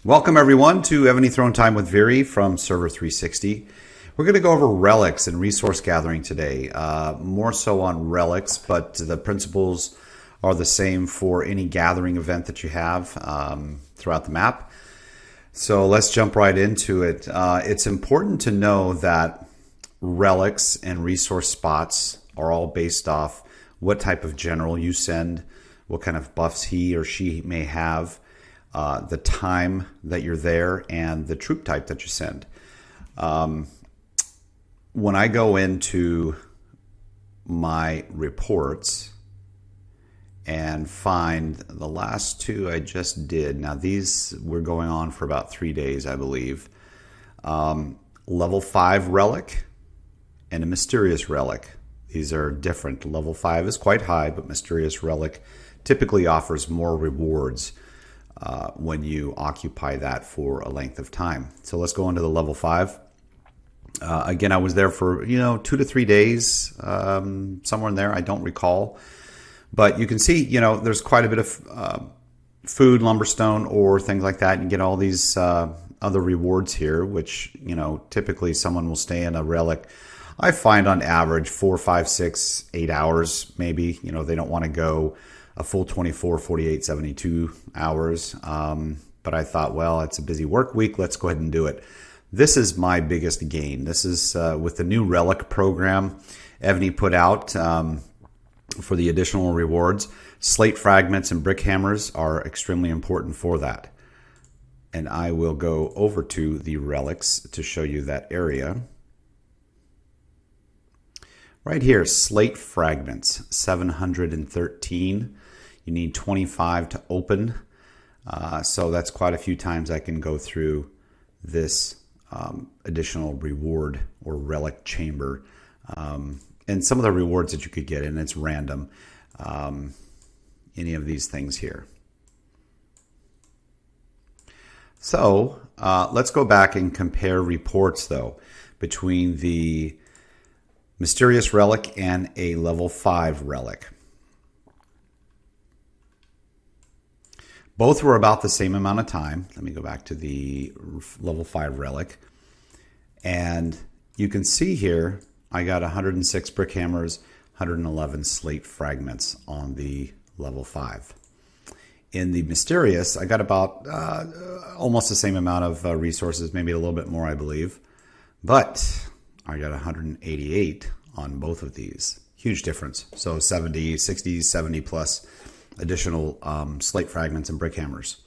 Welcome everyone to Evony Throne Time with Viri from Server 360. We're going to go over relics and resource gathering today. More so on relics, but the principles are the same for any gathering event that you have throughout the map. So let's jump right into it. It's important to know that relics and resource spots are all based off what type of general you send, what kind of buffs he or she may have, the time that you're there, and the troop type that you send. When I go into my reports and find the last two I just did, now these were going on for about 3 days, I believe. Level 5 relic and a mysterious relic. These are different. Level 5 is quite high, but mysterious relic typically offers more rewards when you occupy that for a length of time. So let's go into the level 5. Again, I was there for 2 to 3 days, somewhere in there. I don't recall, but you can see there's quite a bit of food, lumberstone, or things like that. You get all these other rewards here, which typically someone will stay in a relic. I find on average 4, 5, 6, 8 hours maybe. They don't want to go a full 24, 48, 72 hours. But I thought, well, it's a busy work week. Let's go ahead and do it. This is my biggest gain. This is with the new relic program Evony put out for the additional rewards. Slate fragments and brick hammers are extremely important for that. And I will go over to the relics to show you that area. Right here, slate fragments, 713. You need 25 to open. So that's quite a few times I can go through this additional reward or relic chamber. And some of the rewards that you could get, and it's random, any of these things here. So let's go back and compare reports though between the mysterious relic and a level 5 relic. Both were about the same amount of time. Let me go back to the level 5 relic. And you can see here, I got 106 brick hammers, 111 slate fragments on the level 5. In the mysterious, I got about almost the same amount of resources, maybe a little bit more, I believe. But I got 188 on both of these. Huge difference. So 70, 60, 70 plus additional slate fragments and brick hammers.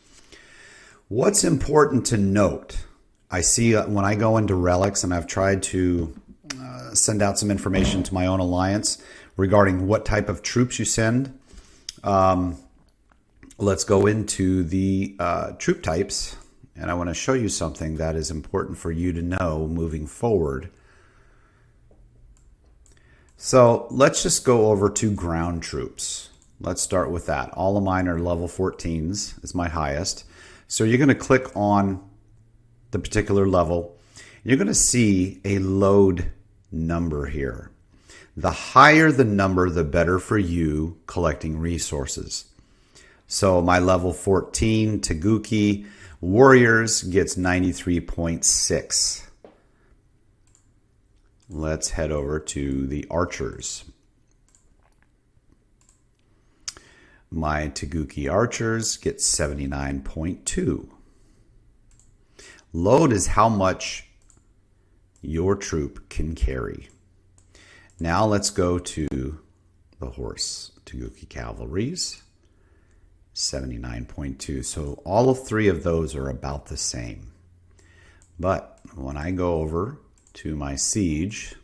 What's important to note, I see when I go into relics, and I've tried to send out some information to my own alliance regarding what type of troops you send. Let's go into the troop types, and I want to show you something that is important for you to know moving forward. So let's just go over to ground troops. Let's start with that. All of mine are level 14s. It's my highest. So you're going to click on the particular level. You're going to see a load number here. The higher the number, the better for you collecting resources. So my level 14 Taguki Warriors gets 93.6. Let's head over to the archers. My Taguki archers get 79.2. Load is how much your troop can carry. Now let's go to the horse Taguki cavalries, 79.2. So all of three of those are about the same. But when I go over to my siege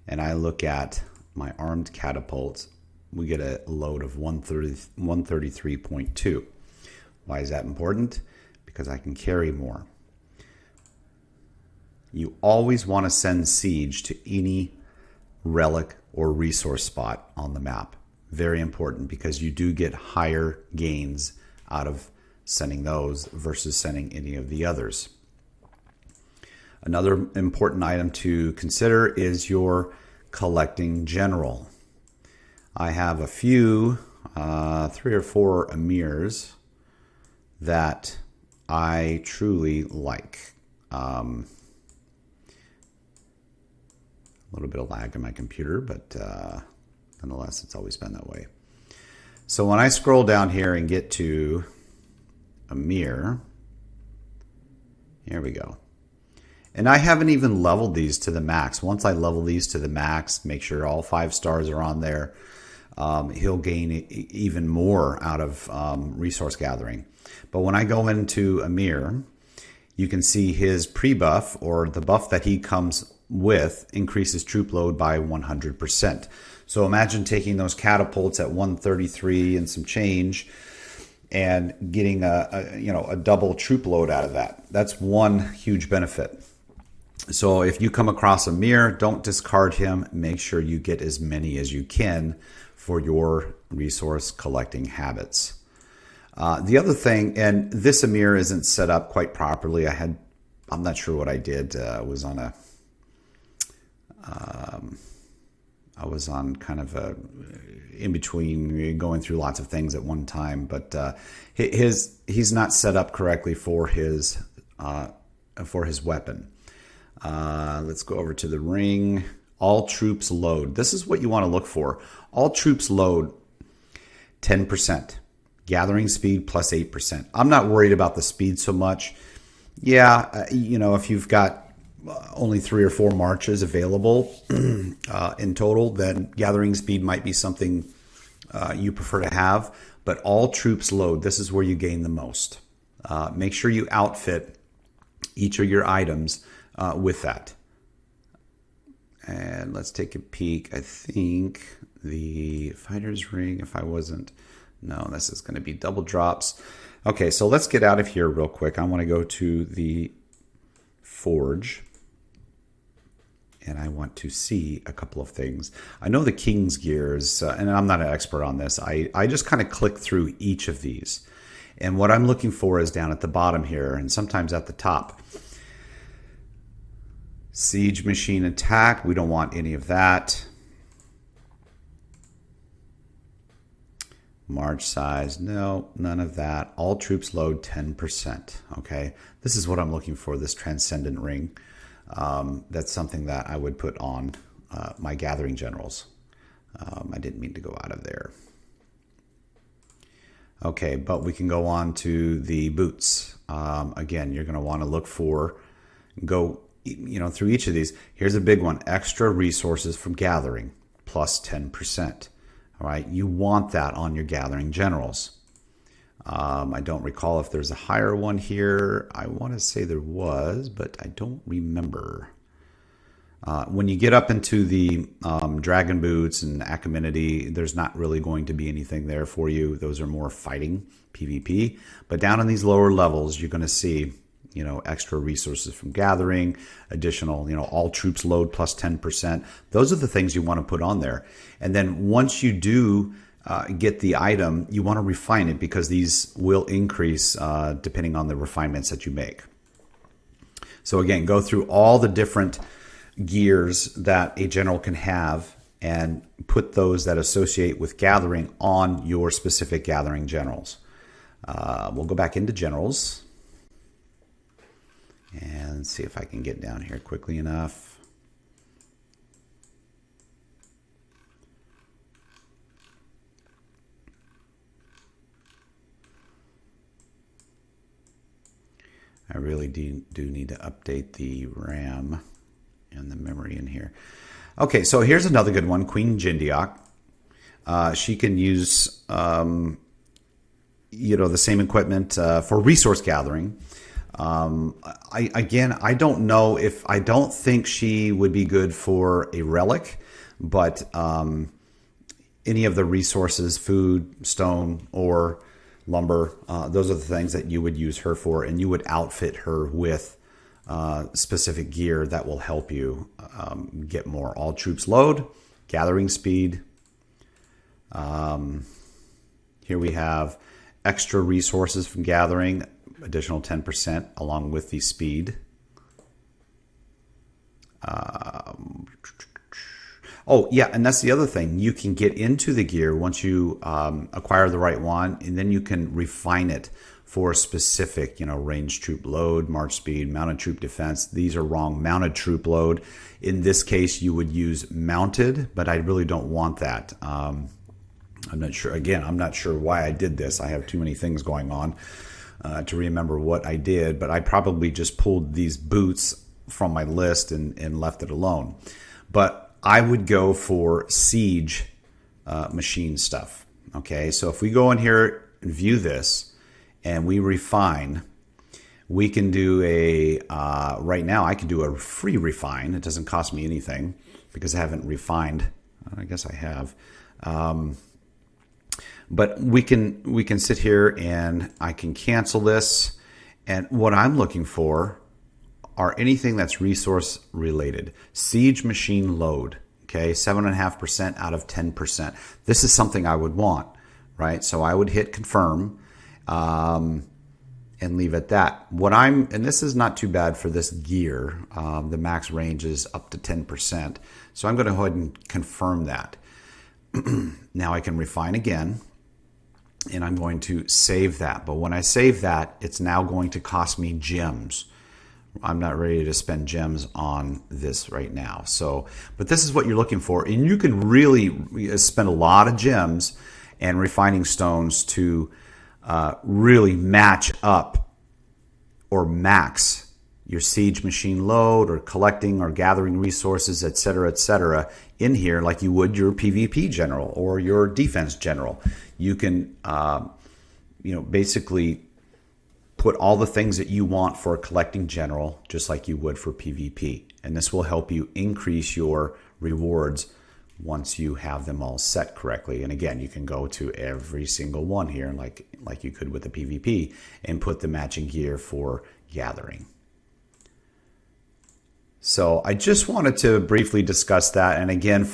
and I look at my armed catapults, we get a load of 133.2. Why is that important? Because I can carry more. You always want to send siege to any relic or resource spot on the map. Very important, because you do get higher gains out of sending those versus sending any of the others. Another important item to consider is your collecting general. I have a few, 3 or 4 emirs that I truly like. A little bit of lag in my computer, but nonetheless, it's always been that way. So when I scroll down here and get to Amir, here we go. And I haven't even leveled these to the max. Once I level these to the max, make sure all 5 stars are on there, he'll gain even more out of resource gathering. But when I go into Amir, you can see his pre-buff, or the buff that he comes with, increases troop load by 100%. So imagine taking those catapults at 133 and some change and getting a double troop load out of that. That's one huge benefit. So if you come across Amir, don't discard him. Make sure you get as many as you can for your resource collecting habits. The other thing, and this Amir isn't set up quite properly. I'm not sure what I did. I was on kind of a in between, going through lots of things at one time, but he's not set up correctly for his weapon. Let's go over to the ring. All troops load. This is what you want to look for. All troops load 10%. Gathering speed plus 8%. I'm not worried about the speed so much. Yeah, if you've got only 3 or 4 marches available in total, then gathering speed might be something you prefer to have. But all troops load. This is where you gain the most. Make sure you outfit each of your items with that. And let's take a peek. I think the fighter's ring, if I wasn't... No, this is going to be double drops. Okay, so let's get out of here real quick. I want to go to the forge. And I want to see a couple of things. I know the King's gears, and I'm not an expert on this. I just kind of click through each of these. And what I'm looking for is down at the bottom here, and sometimes at the top. Siege machine attack. We don't want any of that. March size, no, none of that. All troops load 10%. Okay, this is what I'm looking for, this transcendent ring. That's something that I would put on my gathering generals. I didn't mean to go out of there. Okay, but we can go on to the boots. Again, you're going to want to look for, go through each of these. Here's a big one, extra resources from gathering, plus 10%. All right, you want that on your gathering generals. I don't recall if there's a higher one here. I want to say there was, but I don't remember. When you get up into the dragon boots and Achaemenid, there's not really going to be anything there for you. Those are more fighting, PvP. But down in these lower levels, you're going to see extra resources from gathering, additional, all troops load plus 10%. Those are the things you want to put on there. And then once you do get the item, you want to refine it, because these will increase depending on the refinements that you make. So again, go through all the different gears that a general can have and put those that associate with gathering on your specific gathering generals. We'll go back into generals and see if I can get down here quickly enough. I really do need to update the RAM and the memory in here. Okay, so here's another good one, Queen Jindiok. She can use the same equipment for resource gathering. I don't know if, I don't think she would be good for a relic, but any of the resources, food, stone, ore, lumber, those are the things that you would use her for, and you would outfit her with specific gear that will help you get more. All troops load, gathering speed. Here we have extra resources from gathering, additional 10% along with the speed. Oh, yeah, and that's the other thing. You can get into the gear once you acquire the right one, and then you can refine it for specific, range troop load, march speed, mounted troop defense. These are wrong. Mounted troop load. In this case, you would use mounted, but I really don't want that. I'm not sure. Again, I'm not sure why I did this. I have too many things going on to remember what I did, but I probably just pulled these boots from my list and left it alone. But I would go for siege machine stuff. Okay, so if we go in here and view this and we refine, we can do right now I can do a free refine. It doesn't cost me anything because I haven't refined. I guess I have. But we can sit here and I can cancel this. And what I'm looking for are anything that's resource related. Siege machine load, okay, 7.5% out of 10%. This is something I would want, right? So I would hit confirm and leave it at that. And this is not too bad for this gear. The max range is up to 10%. So I'm going to go ahead and confirm that. Now I can refine again. And I'm going to save that. But when I save that, it's now going to cost me gems. I'm not ready to spend gems on this right now. So, but this is what you're looking for. And you can really spend a lot of gems and refining stones to really match up or max your siege machine load or collecting or gathering resources, etc., in here like you would your PvP general or your defense general. You can, basically put all the things that you want for a collecting general, just like you would for PvP. And this will help you increase your rewards once you have them all set correctly. And again, you can go to every single one here, like you could with the PvP, and put the matching gear for gathering. So I just wanted to briefly discuss that. And again,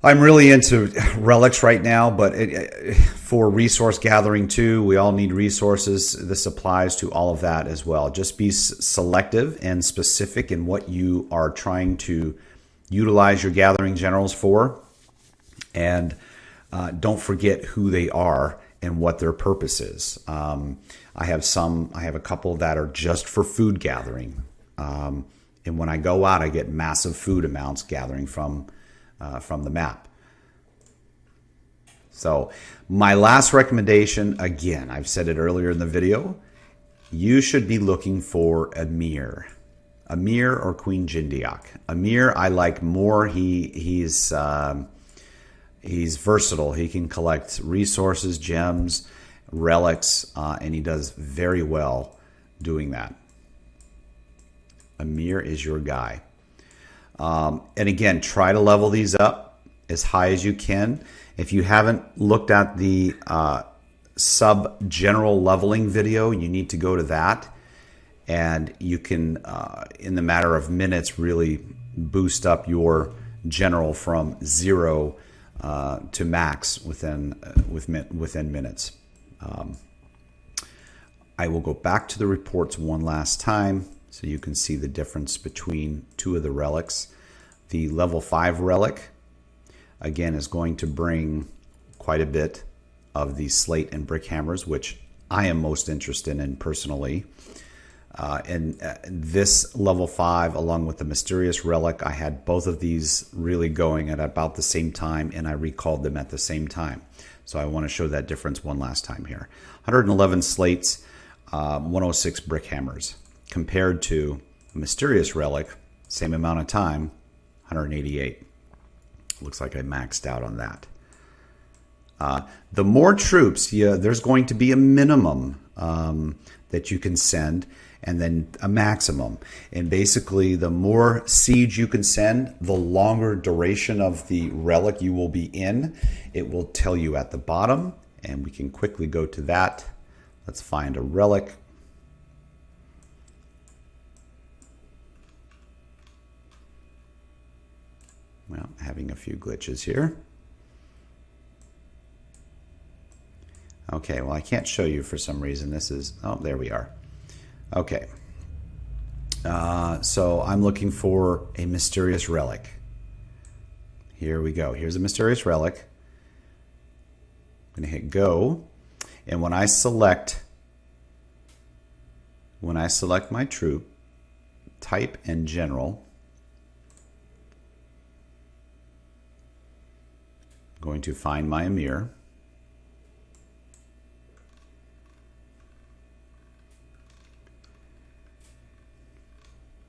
I'm really into relics right now, but for resource gathering too, we all need resources. This applies to all of that as well. Just be selective and specific in what you are trying to utilize your gathering generals for. And don't forget who they are and what their purpose is. I have a couple that are just for food gathering. And when I go out, I get massive food amounts gathering from the map. So my last recommendation, again, I've said it earlier in the video, you should be looking for Emir or Queen Jindiak. Emir I like more. He's versatile. He can collect resources, gems, relics, and he does very well doing that. Emir is your guy. And again, try to level these up as high as you can. If you haven't looked at the sub-general leveling video, you need to go to that. And you can, in the matter of minutes, really boost up your general from 0 to max within minutes. I will go back to the reports one last time so you can see the difference between two of the relics. The level 5 relic, again, is going to bring quite a bit of the slate and brick hammers, which I am most interested in personally. And this level 5, along with the mysterious relic, I had both of these really going at about the same time, and I recalled them at the same time. So I want to show that difference one last time here. 111 slates, 106 brick hammers, compared to a mysterious relic, same amount of time, 188. Looks like I maxed out on that. The more troops, there's going to be a minimum that you can send, and then a maximum. And basically, the more siege you can send, the longer duration of the relic you will be in. It will tell you at the bottom, and we can quickly go to that. Let's find a relic. Well, having a few glitches here. Okay, well, I can't show you for some reason. This is, oh, there we are. Okay. So I'm looking for a mysterious relic. Here we go. Here's a mysterious relic. I'm going to hit go. And when I select my troop, type in general, I'm going to find my Emir.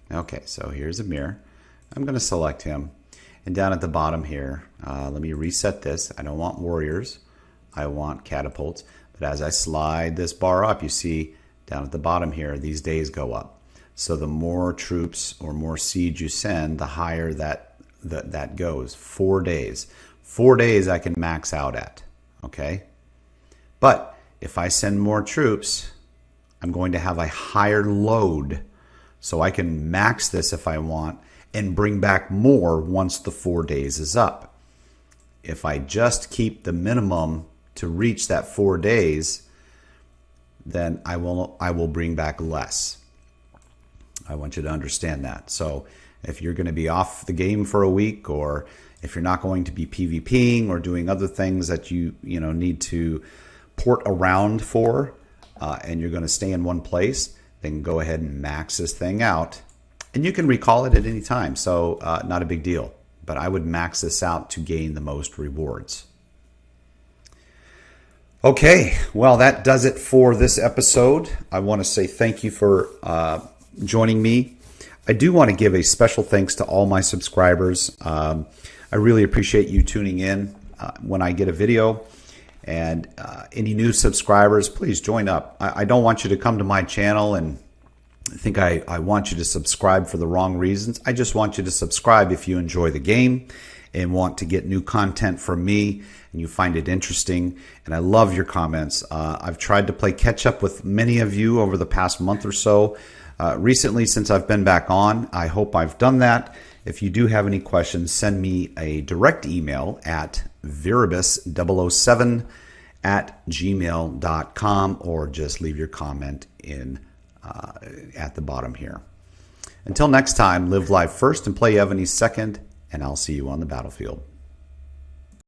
Okay, so here's Emir. I'm going to select him. And down at the bottom here, let me reset this. I don't want warriors. I want catapults. But as I slide this bar up, you see down at the bottom here, these days go up. So the more troops or more siege you send, the higher that goes. 4 days. 4 days I can max out at. Okay? But if I send more troops, I'm going to have a higher load. So I can max this if I want and bring back more once the 4 days is up. If I just keep the minimum to reach that 4 days, then I will bring back less. I want you to understand that. So if you're going to be off the game for a week, or if you're not going to be PvPing or doing other things that you need to port around for, and you're going to stay in one place, then go ahead and max this thing out. And you can recall it at any time, so not a big deal. But I would max this out to gain the most rewards. Okay, well, that does it for this episode. I want to say thank you for joining me. I do want to give a special thanks to all my subscribers. I really appreciate you tuning in when I get a video. And any new subscribers, please join up. I don't want you to come to my channel and think I want you to subscribe for the wrong reasons. I just want you to subscribe if you enjoy the game and want to get new content from me and you find it interesting. And I love your comments. I've tried to play catch up with many of you over the past month or so. Recently, since I've been back on, I hope I've done that. If you do have any questions, send me a direct email at viribus007@gmail.com, or just leave your comment in at the bottom here. Until next time, live life first and play Evony second, and I'll see you on the battlefield.